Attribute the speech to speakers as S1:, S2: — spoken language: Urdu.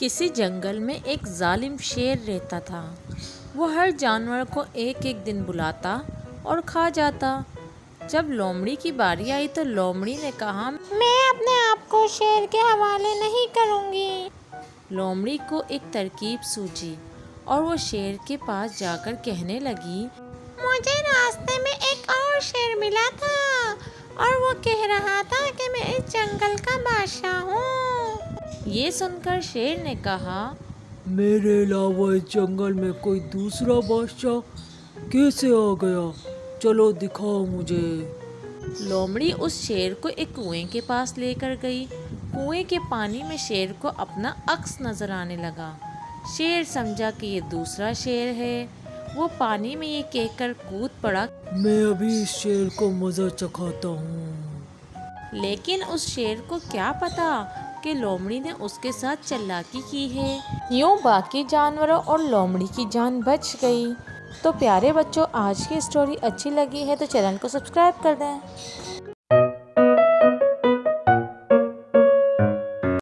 S1: کسی جنگل میں ایک ظالم شیر رہتا تھا۔ وہ ہر جانور کو ایک ایک دن بلاتا اور کھا جاتا۔ جب لومڑی کی باری آئی تو لومڑی نے کہا،
S2: میں اپنے آپ کو شیر کے حوالے نہیں کروں گی۔
S1: لومڑی کو ایک ترکیب سوجھی اور وہ شیر کے پاس جا کر کہنے لگی،
S2: مجھے راستے میں ایک اور شیر ملا تھا اور وہ کہہ رہا تھا کہ میں اس جنگل کا بادشاہ ہوں۔
S1: یہ سن کر شیر نے کہا،
S3: میرے علاوہ اس جنگل میں کوئی دوسرا بادشاہ کیسے آ گیا؟ چلو دکھاؤ مجھے۔
S1: لومڑی اس شیر کو ایک کنویں کے پاس لے کر گئی۔ کنویں کے پانی میں شیر کو اپنا عکس نظر آنے لگا۔ شیر سمجھا کہ یہ دوسرا شیر ہے۔ وہ پانی میں یہ کہہ کر کود پڑا،
S3: میں ابھی اس شیر کو مزہ چکھاتا ہوں۔
S1: لیکن اس شیر کو کیا پتا کہ لومڑی نے اس کے ساتھ چالاکی کی ہے۔ یوں باقی جانوروں اور لومڑی کی جان بچ گئی۔ تو پیارے بچوں، آج کی اسٹوری اچھی لگی ہے تو چینل کو سبسکرائب کر دیں۔